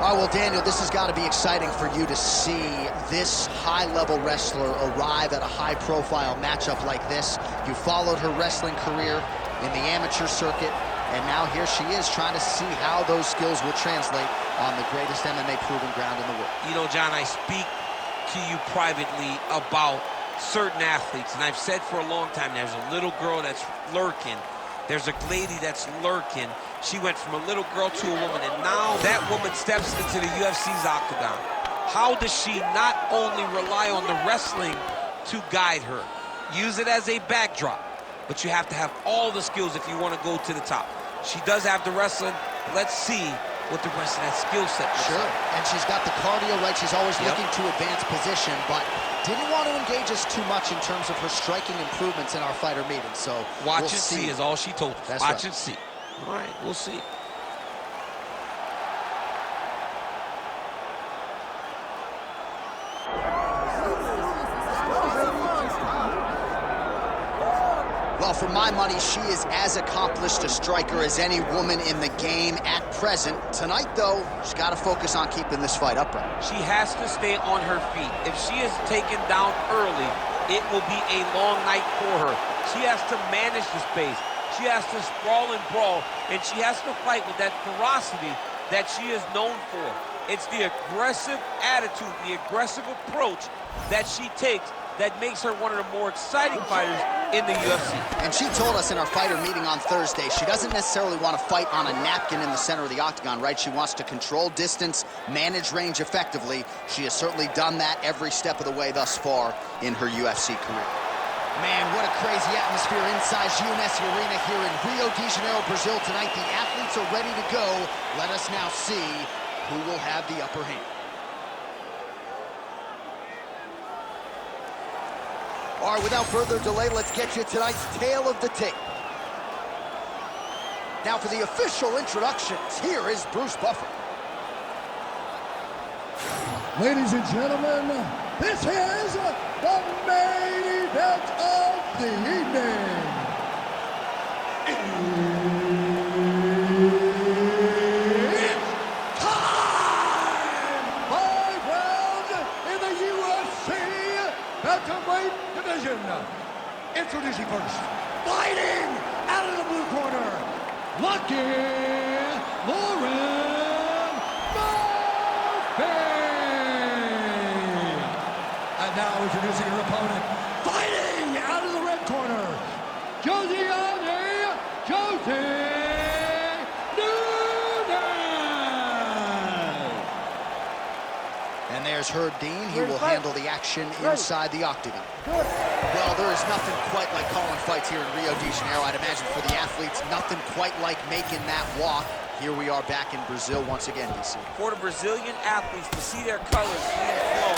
All right, well, Daniel, this has got to be exciting for you to see this high-level wrestler arrive at a high-profile matchup like this. You followed her wrestling career in the amateur circuit, and now here she is trying to see how those skills will translate on the greatest MMA proving ground in the world. You know, John, I speak to you privately about certain athletes, and I've said for a long time, there's a little girl that's lurking. There's a lady that's lurking. She went from a little girl to a woman, and now that woman steps into the UFC's octagon. How does she not only rely on the wrestling to guide her, use it as a backdrop, but you have to have all the skills if you want to go to the top. She does have the wrestling. Let's see what the rest of that skill set is. Sure, and she's got the cardio, right? She's always looking to advance position, but didn't want to engage us too much in terms of her striking improvements in our fighter meeting, so watch and see is all she told us. Watch and see. All right, we'll see. Well, for my money, she is as accomplished a striker as any woman in the game at present. Tonight, though, she's got to focus on keeping this fight upright. She has to stay on her feet. If she is taken down early, it will be a long night for her. She has to manage the space. She has to sprawl and brawl, and she has to fight with that ferocity that she is known for. It's the aggressive attitude, the aggressive approach that she takes that makes her one of the more exciting fighters in the UFC. And she told us in our fighter meeting on Thursday, she doesn't necessarily want to fight on a napkin in the center of the octagon, right? She wants to control distance, manage range effectively. She has certainly done that every step of the way thus far in her UFC career. Man, what a crazy atmosphere inside UNS Arena here in Rio de Janeiro, Brazil tonight. The athletes are ready to go. Let us now see who will have the upper hand. All right, without further delay, let's get you tonight's tale of the tape. Now for the official introductions, here is Bruce Buffer. Ladies and gentlemen, this is the main event of the evening. It's time! 5 rounds in the UFC Bantamweight division. Introducing first, fighting out of the blue corner, Lucky Lauren Murphy. And now introducing her opponent, fighting out of the red corner, Josiane Nunez. And there's Herb Dean. He will handle the action inside the octagon. Well, there is nothing quite like calling fights here in Rio de Janeiro. I'd imagine for the athletes, nothing quite like making that walk. Here we are back in Brazil once again, DC. For the Brazilian athletes to see their colors being flown,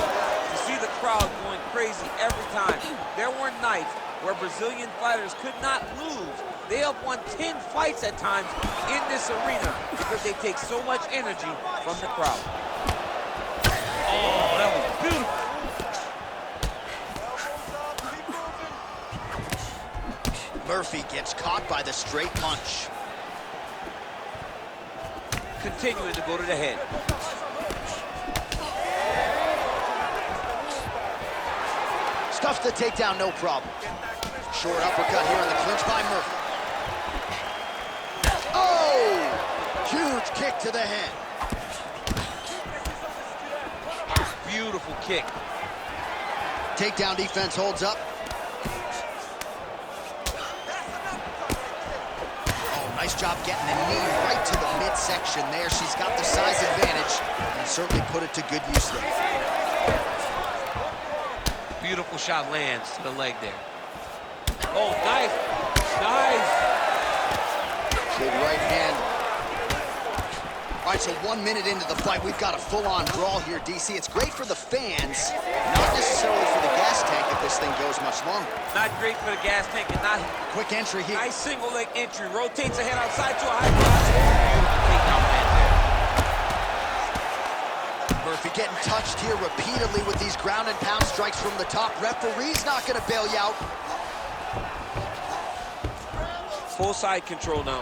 to see the crowd going crazy every time. There were nights where Brazilian fighters could not lose. They have won 10 fights at times in this arena because they take so much energy from the crowd. Oh, that was beautiful. Murphy gets caught by the straight punch. Continuing to go to the head. Stuffs the takedown, no problem. Short uppercut here in the clinch by Murphy. Oh! Huge kick to the head. Beautiful kick. Takedown defense holds up. Oh, nice job getting the knee right to the midsection there. She's got the size advantage and certainly put it to good use there. Beautiful shot lands to the leg there. Oh, nice. Nice. Good right hand. All right, so 1 minute into the fight, we've got a full-on brawl here, DC. It's great for the fans, not necessarily for the gas tank if this thing goes much longer. Not great for the gas tank and not... Quick entry here. Nice single leg entry. Rotates the head outside to a high cross. Beautiful takedown land there. Murphy getting touched here repeatedly with these ground and pound strikes from the top. Referee's not going to bail you out. Full side control now.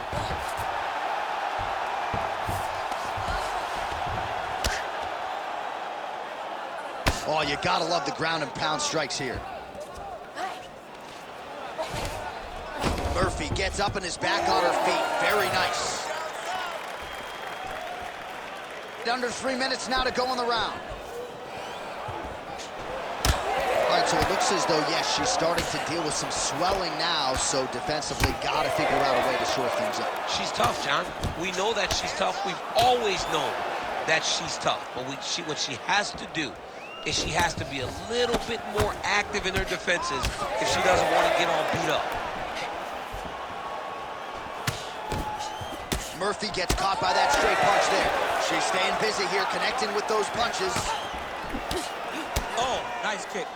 Oh, you gotta love the ground and pound strikes here. Murphy gets up and is back on her feet. Very nice. Under 3 minutes now to go in the round. All right, so it looks as though, yes, she's starting to deal with some swelling now, so defensively gotta figure out a way to shore things up. She's tough, John. We know that she's tough. We've always known that she's tough. But what she has to do is she has to be a little bit more active in her defenses if she doesn't want to get all beat up. Murphy gets caught by that straight punch there. She's staying busy here, connecting with those punches. Oh, nice kick.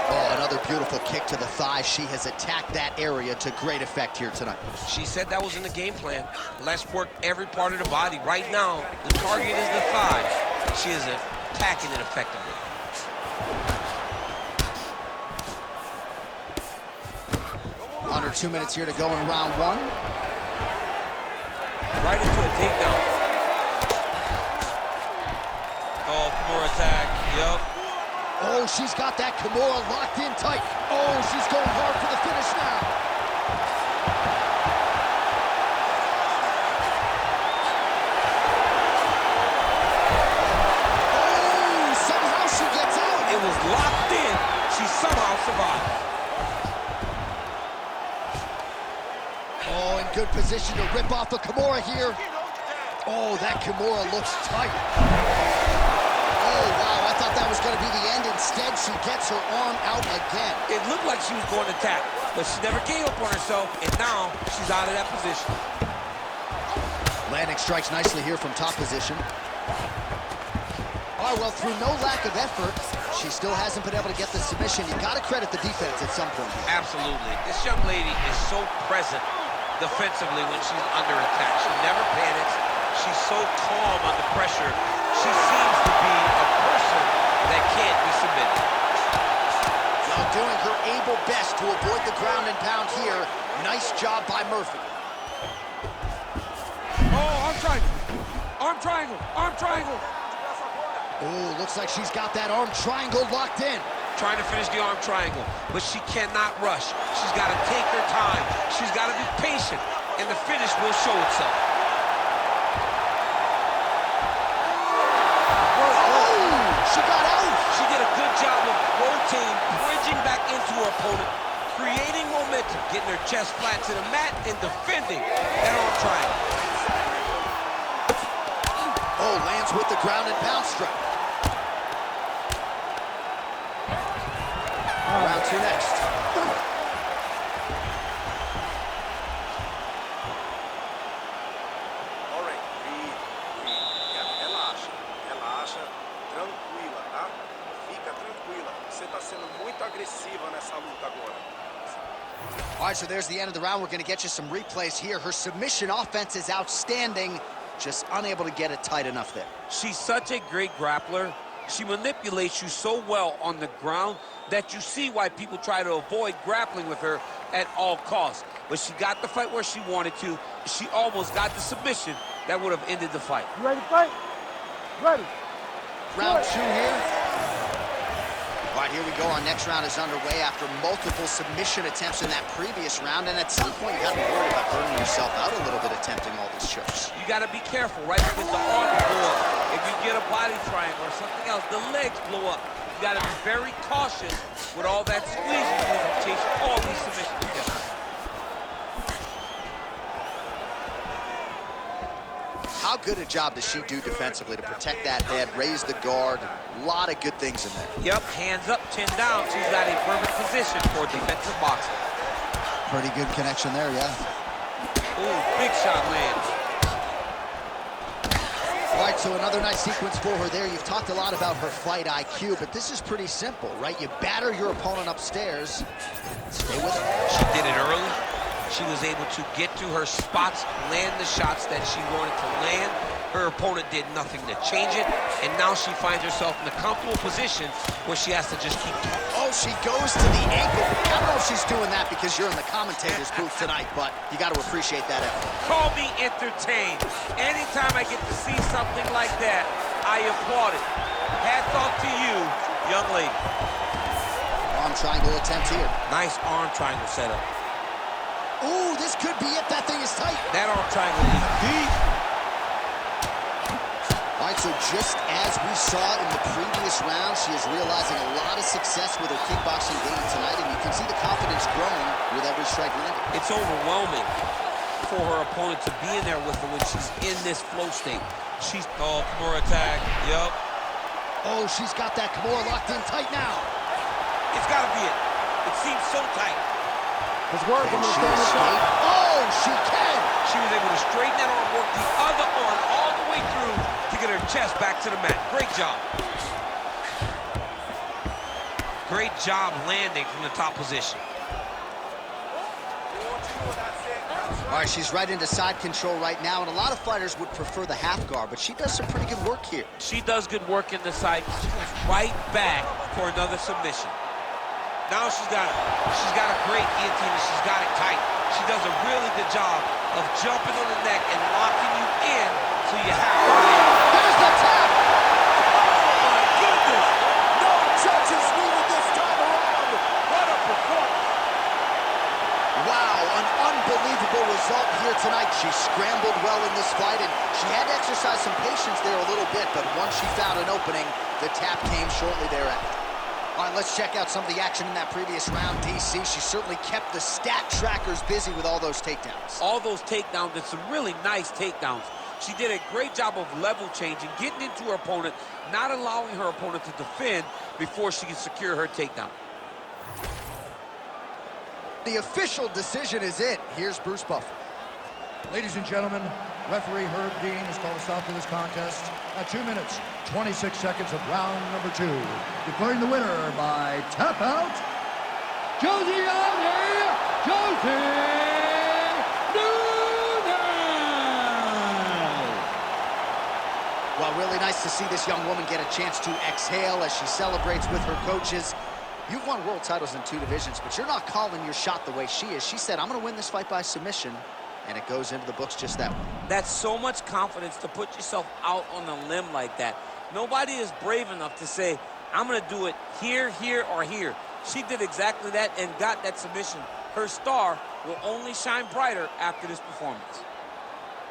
Oh, another beautiful kick to the thigh. She has attacked that area to great effect here tonight. She said that was in the game plan. Let's work every part of the body. Right now, the target is the thigh. She is attacking it effectively. Under 2 minutes here to go in round one. Right into a takedown. Oh, more attack. Yup. Oh, she's got that Kimura locked in tight. Oh, she's going hard for the finish now. Oh, somehow she gets out. It was locked in. She somehow survived. Oh, in good position to rip off a Kimura here. Oh, that Kimura looks tight. Oh, wow, I thought that was going to be the end. Instead, she gets her arm out again. It looked like she was going to tap, but she never gave up on herself, and now she's out of that position. Landing strikes nicely here from top position. All right, well, through no lack of effort, she still hasn't been able to get the submission. You got to credit the defense at some point. Absolutely. This young lady is so present defensively when she's under attack. She never panics. She's so calm under pressure. She seems to be a person that can't be submitted. Now doing her able best to avoid the ground and pound here. Nice job by Murphy. Oh, arm triangle. Arm triangle. Arm triangle. Oh, looks like she's got that arm triangle locked in. Trying to finish the arm triangle, but she cannot rush. She's got to take her time. She's got to be patient, and the finish will show itself. She got out. She did a good job of rotating, bridging back into her opponent, creating momentum, getting her chest flat to the mat, and defending that arm triangle. Oh, lands with the ground and pound strike. Round two next. Relaxa, tranquila, tá? Fica tranquila. Você tá sendo muito agressiva nessa luta agora. All right, so there's the end of the round. We're going to get you some replays here. Her submission offense is outstanding. Just unable to get it tight enough there. She's such a great grappler. She manipulates you so well on the ground that you see why people try to avoid grappling with her at all costs. But she got the fight where she wanted to. She almost got the submission that would have ended the fight. You ready to fight? Ready. Round two here. All right, here we go. Our next round is underway after multiple submission attempts in that previous round. And at some point, you got to be worried about burning yourself out a little bit attempting all these chokes. You got to be careful, right? Because the arms blow up. If you get a body triangle or something else, the legs blow up. You got to be very cautious with all that squeezing when you chase all these submissions together. How good a job does she do defensively to protect that head, raise the guard? A lot of good things in there. Yep, hands up, chin down. She's got a perfect position for defensive boxing. Pretty good connection there, yeah. Ooh, big shot lands. All right, so another nice sequence for her there. You've talked a lot about her fight IQ, but this is pretty simple, right? You batter your opponent upstairs, stay with her. She did it early. She was able to get to her spots, land the shots that she wanted to land. Her opponent did nothing to change it, and now she finds herself in a comfortable position where she has to just keep. Oh, she goes to the ankle. I don't know if she's doing that because you're in the commentator's booth tonight, but you got to appreciate that effort. Call me entertained. Anytime I get to see something like that, I applaud it. Hats off to you, young lady. Arm triangle attempt here. Nice arm triangle setup. Ooh, this could be it. That thing is tight. That arm triangle is deep. All right, so just as we saw in the previous round, she is realizing a lot of success with her kickboxing game tonight, and you can see the confidence growing with every strike landed. It's overwhelming for her opponent to be in there with her when she's in this flow state. She's, oh, Kimura attack, yep. Oh, she's got that Kimura locked in tight now. It's gotta be it. It seems so tight. It's working. Can she escape? Oh, she can. She was able to straighten that arm, work the other arm all the way through to get her chest back to the mat. Great job. Great job landing from the top position. All right, she's right into side control right now, and a lot of fighters would prefer the half guard, but she does some pretty good work here. She does good work in the side. She goes right back for another submission. Now she's got a great guillotine, and she's got it tight. She does a really good job of jumping on the neck and locking you in so you have to leave. There's the tap! Oh my goodness! No judges needed this time around. What a performance. Wow, an unbelievable result here tonight. She scrambled well in this fight, and she had to exercise some patience there a little bit, but once she found an opening, the tap came shortly thereafter. All right, let's check out some of the action in that previous round, DC. She certainly kept the stat trackers busy with all those takedowns. All those takedowns, and some really nice takedowns. She did a great job of level changing, getting into her opponent, not allowing her opponent to defend before she can secure her takedown. The official decision is in. Here's Bruce Buffer. Ladies and gentlemen, referee Herb Dean has called a stop to this contest at 2 minutes, 26 seconds of round number 2. Declaring the winner by tap out, Josie Well, really nice to see this young woman get a chance to exhale as she celebrates with her coaches. You've won world titles in 2 divisions, but you're not calling your shot the way she is. She said, I'm going to win this fight by submission, and it goes into the books just that way. That's so much confidence to put yourself out on a limb like that. Nobody is brave enough to say, I'm going to do it here, here, or here. She did exactly that and got that submission. Her star will only shine brighter after this performance.